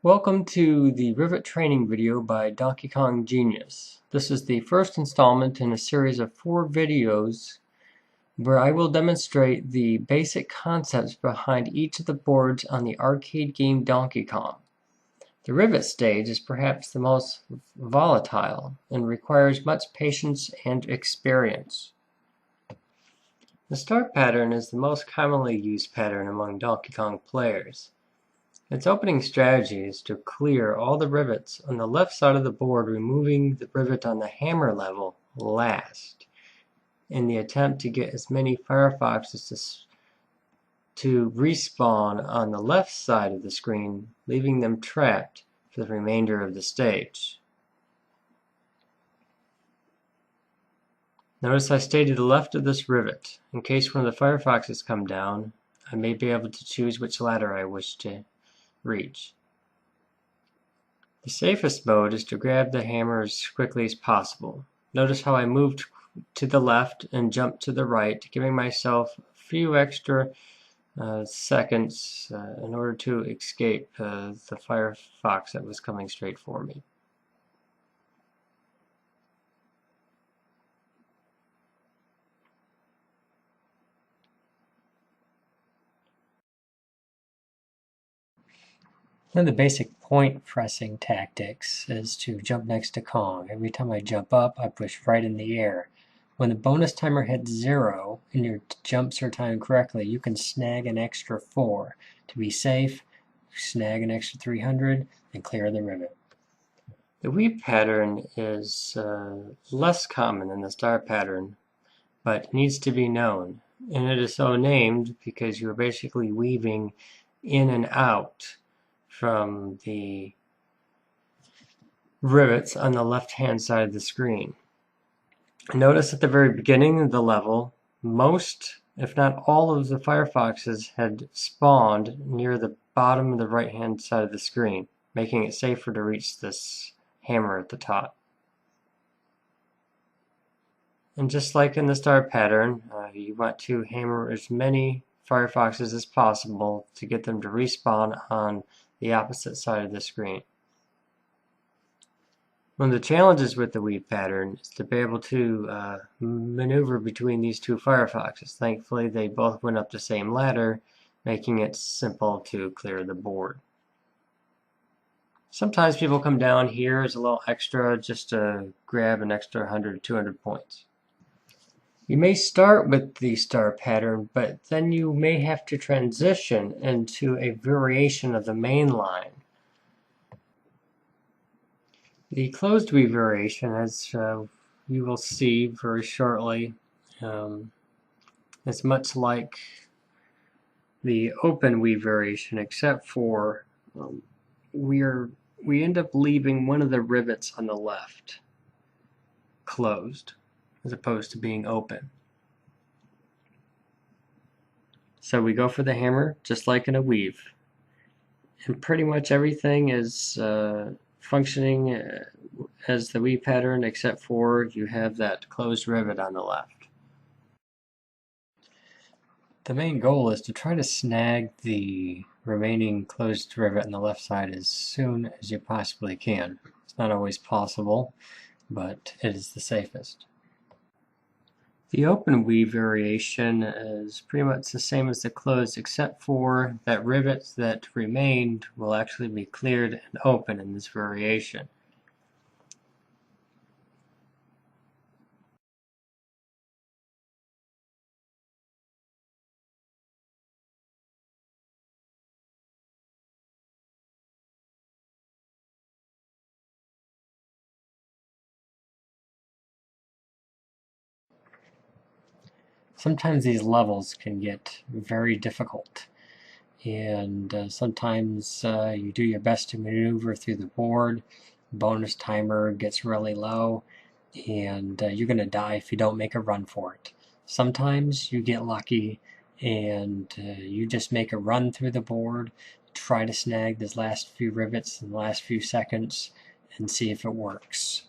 Welcome to the Rivet training video by Donkey Kong Genius. This is the first installment in a series of 4 videos where I will demonstrate the basic concepts behind each of the boards on the arcade game Donkey Kong. The Rivet stage is perhaps the most volatile and requires much patience and experience. The start pattern is the most commonly used pattern among Donkey Kong players. Its opening strategy is to clear all the rivets on the left side of the board, removing the rivet on the hammer level last, in the attempt to get as many Firefoxes to respawn on the left side of the screen, leaving them trapped for the remainder of the stage. Notice I stay to the left of this rivet. In case one of the Firefoxes come down, I may be able to choose which ladder I wish to reach. The safest mode is to grab the hammer as quickly as possible. Notice how I moved to the left and jumped to the right, giving myself a few extra seconds in order to escape the Firefox that was coming straight for me. One of the basic point pressing tactics is to jump next to Kong. Every time I jump up, I push right in the air. When the bonus timer hits 0 and your jumps are timed correctly, you can snag an extra 4. To be safe, snag an extra 300 and clear the rivet. The weave pattern is less common than the star pattern, but needs to be known. And it is so named because you're basically weaving in and out from the rivets on the left-hand side of the screen. Notice at the very beginning of the level, most, if not all, of the Firefoxes had spawned near the bottom of the right-hand side of the screen, making it safer to reach this hammer at the top. And just like in the star pattern, you want to hammer as many Firefoxes as possible to get them to respawn on the opposite side of the screen. One of the challenges with the weave pattern is to be able to maneuver between these two Firefoxes. Thankfully, they both went up the same ladder, making it simple to clear the board. Sometimes people come down here as a little extra just to grab an extra 100 or 200 points. You may start with the star pattern, but then you may have to transition into a variation of the main line. The closed weave variation, as you will see very shortly, is much like the open weave variation, except for we end up leaving one of the rivets on the left closed, as opposed to being open. So we go for the hammer just like in a weave, and pretty much everything is functioning as the weave pattern, except for you have that closed rivet on the left. The main goal is to try to snag the remaining closed rivet on the left side as soon as you possibly can. It's not always possible, but it is the safest. The open weave variation is pretty much the same as the closed, except for that rivets that remained will actually be cleared and open in this variation. Sometimes these levels can get very difficult, and sometimes you do your best to maneuver through the board. Bonus timer gets really low, and you're going to die if you don't make a run for it. Sometimes you get lucky and you just make a run through the board, try to snag these last few rivets in the last few seconds, and see if it works.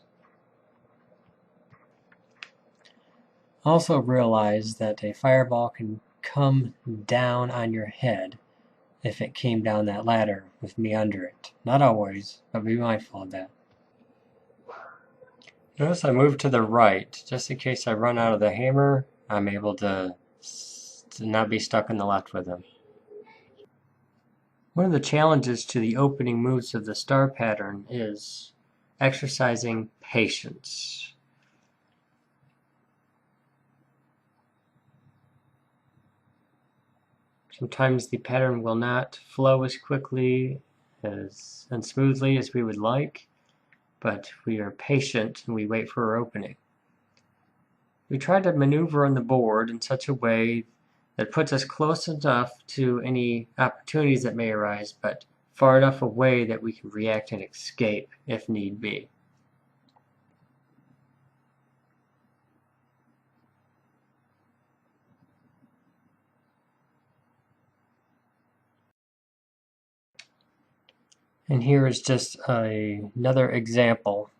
Also realize that a fireball can come down on your head if it came down that ladder with me under it. Not always, but be mindful of that. Notice I moved to the right, just in case I run out of the hammer, I'm able to not be stuck in the left with him. One of the challenges to the opening moves of the star pattern is exercising patience. Sometimes the pattern will not flow as quickly and smoothly as we would like, but we are patient and we wait for our opening. We try to maneuver on the board in such a way that puts us close enough to any opportunities that may arise, but far enough away that we can react and escape if need be. And here is just another example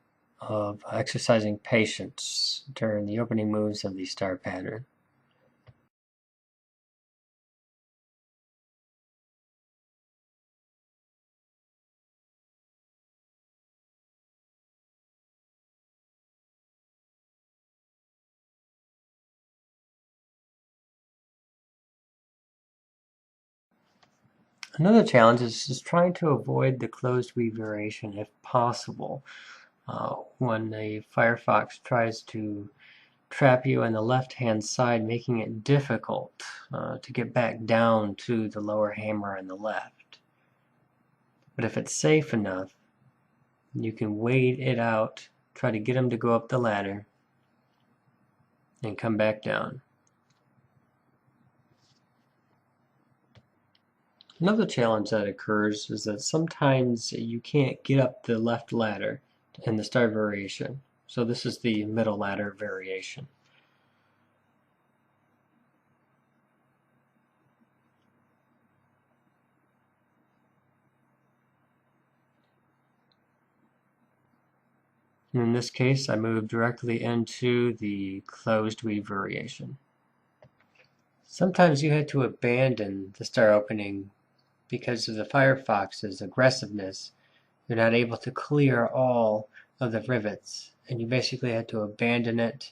of exercising patience during the opening moves of the star pattern. Another challenge is just trying to avoid the closed weave variation if possible. When a Firefox tries to trap you on the left-hand side, making it difficult to get back down to the lower hammer on the left. But if it's safe enough, you can wait it out, try to get him to go up the ladder, and come back down. Another challenge that occurs is that sometimes you can't get up the left ladder in the star variation. So this is the middle ladder variation. In this case, I moved directly into the closed weave variation. Sometimes you had to abandon the star opening because of the Firefox's aggressiveness. You're not able to clear all of the rivets, and you basically had to abandon it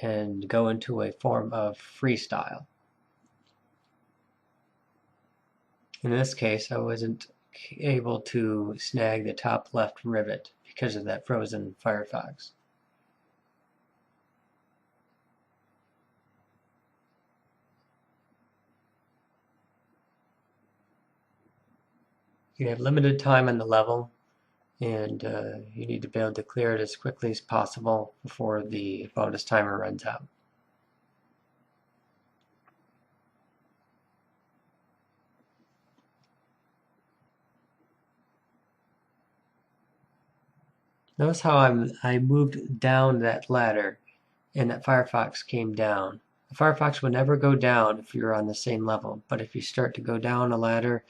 and go into a form of freestyle. In this case, I wasn't able to snag the top left rivet because of that frozen Firefox. You have limited time on the level, and you need to be able to clear it as quickly as possible before the bonus timer runs out. Notice how I moved down that ladder and that Firefox came down. The Firefox would never go down if you're on the same level, but if you start to go down a ladder,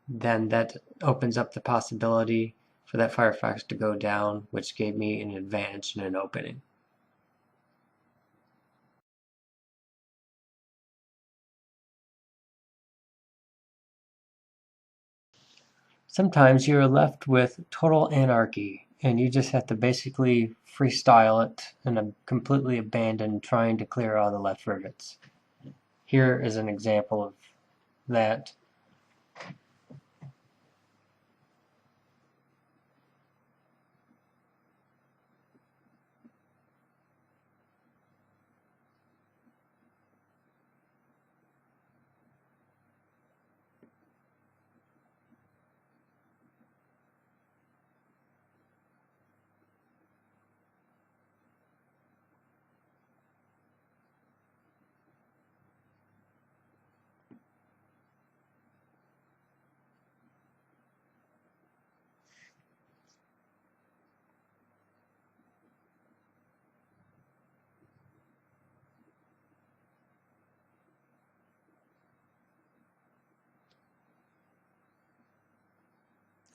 then that opens up the possibility for that Firefox to go down, which gave me an advantage in an opening. Sometimes you're left with total anarchy, and you just have to basically freestyle it and completely abandon trying to clear all the left rivets. Here is an example of that.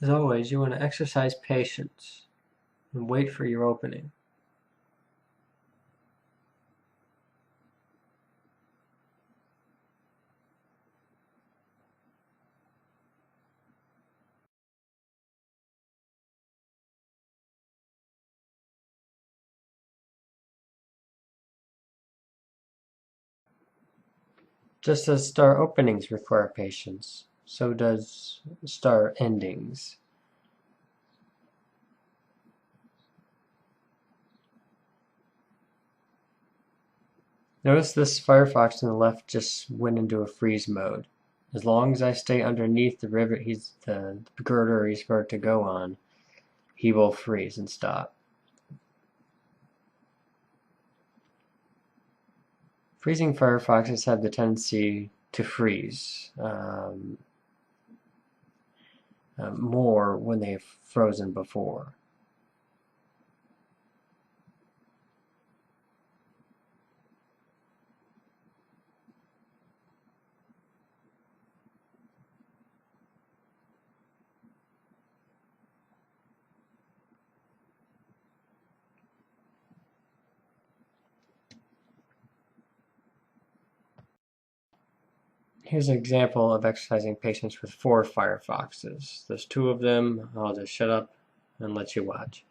As always, you want to exercise patience and wait for your opening. Just as star openings require patience, so does star endings. Notice this Firefox on the left just went into a freeze mode. As long as I stay underneath the rivet the girder he's about to go on, he will freeze and stop. Freezing Firefoxes have the tendency to freeze more when they've frozen before. Here's an example of exercising patience with 4 Firefoxes. There's 2 of them. I'll just shut up and let you watch.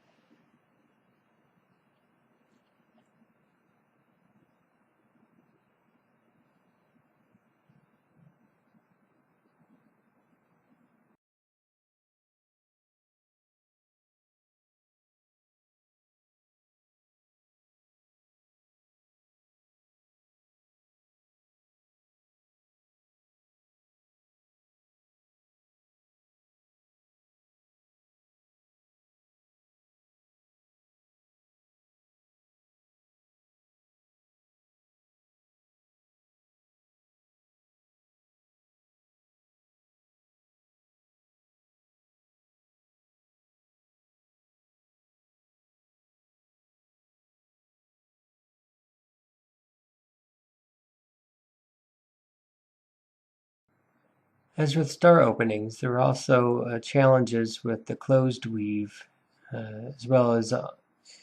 As with star openings, there are also challenges with the closed weave, as well as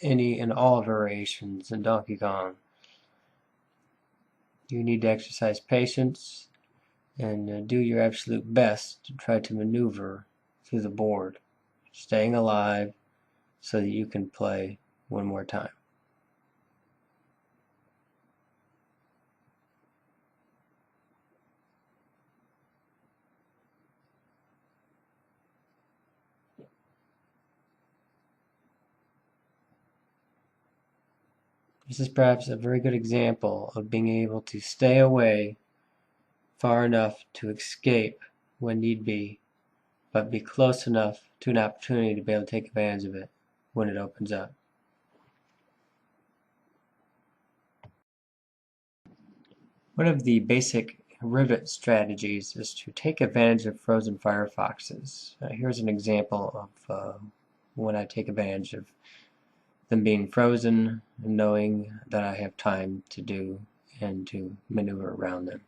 any and all variations in Donkey Kong. You need to exercise patience and do your absolute best to try to maneuver through the board, staying alive so that you can play one more time. This is perhaps a very good example of being able to stay away far enough to escape when need be, but be close enough to an opportunity to be able to take advantage of it when it opens up. One of the basic Rivet strategies is to take advantage of frozen Firefoxes. Here's an example of when I take advantage of them being frozen and knowing that I have time to do and to maneuver around them.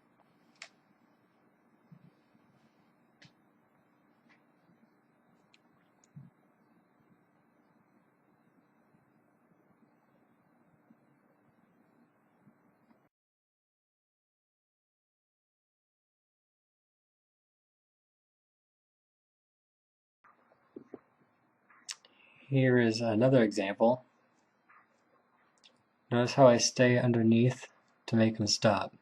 Here is another example. Notice how I stay underneath to make them stop.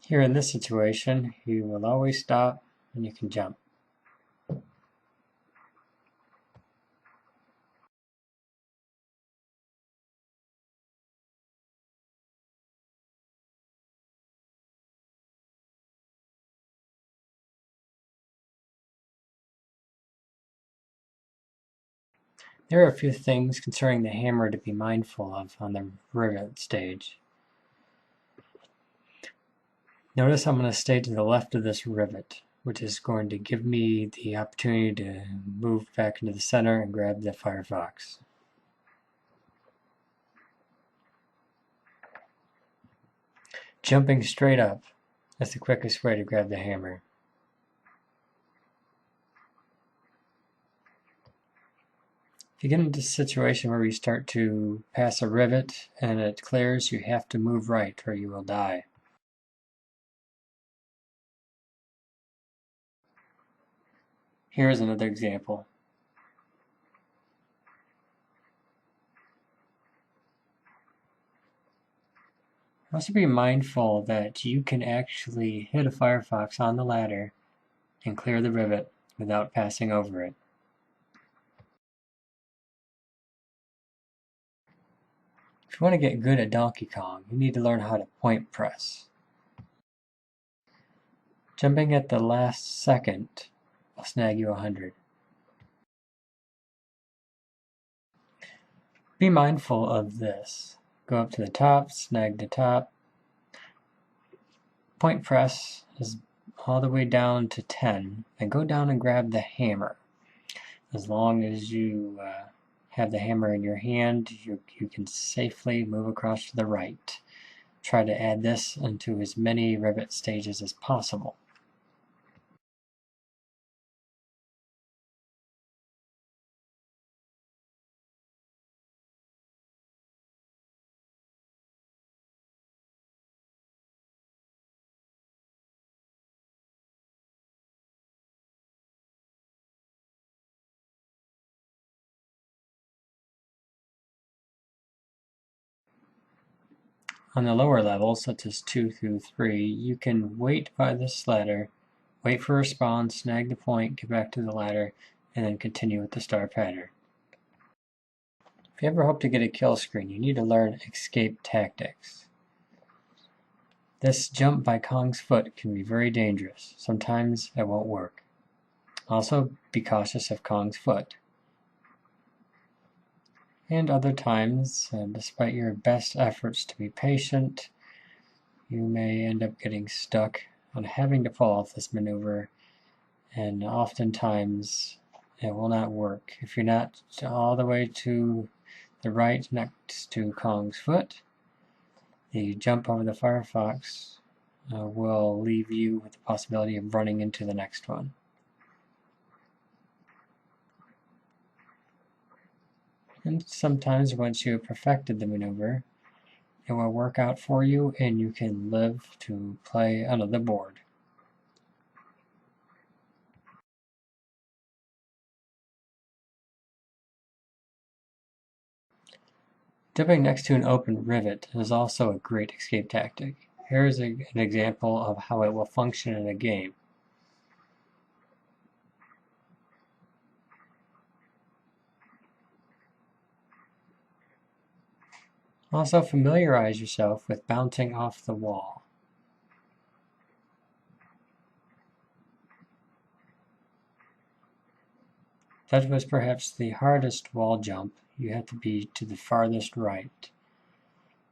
Here in this situation, you will always stop and you can jump. There are a few things concerning the hammer to be mindful of on the rivet stage. Notice I'm going to stay to the left of this rivet, which is going to give me the opportunity to move back into the center and grab the Firefox. Jumping straight up is the quickest way to grab the hammer. If you get into a situation where you start to pass a rivet and it clears, you have to move right or you will die. Here's another example. Also be mindful that you can actually hit a Firefox on the ladder and clear the rivet without passing over it. If you want to get good at Donkey Kong, you need to learn how to point press. Jumping at the last second will snag you 100. Be mindful of this. Go up to the top, snag the top. Point press is all the way down to 10, and go down and grab the hammer. As long as you have the hammer in your hand, you can safely move across to the right. Try to add this into as many rivet stages as possible. On the lower levels, such as 2 through 3, you can wait by this ladder, wait for a respawn, snag the point, get back to the ladder, and then continue with the star pattern. If you ever hope to get a kill screen, you need to learn escape tactics. This jump by Kong's foot can be very dangerous. Sometimes it won't work. Also, be cautious of Kong's foot. And other times, despite your best efforts to be patient, you may end up getting stuck on having to pull off this maneuver, and oftentimes it will not work. If you're not all the way to the right next to Kong's foot, the jump over the Firefox will leave you with the possibility of running into the next one. And sometimes once you have perfected the maneuver, it will work out for you and you can live to play another board. Jumping next to an open rivet is also a great escape tactic. Here is an example of how it will function in a game. Also familiarize yourself with bouncing off the wall. That was perhaps the hardest wall jump. You have to be to the farthest right.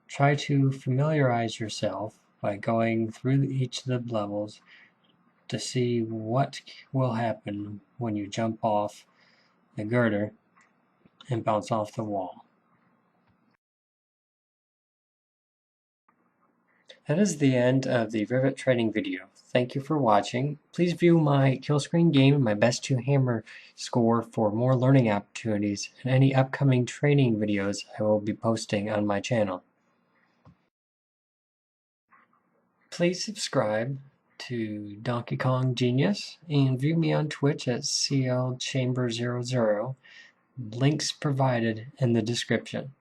Try to familiarize yourself by going through each of the levels to see what will happen when you jump off the girder and bounce off the wall. That is the end of the Rivet training video. Thank you for watching. Please view my kill screen game and my best 2 hammer score for more learning opportunities and any upcoming training videos I will be posting on my channel. Please subscribe to Donkey Kong Genius and view me on Twitch at CLChamber00. Links provided in the description.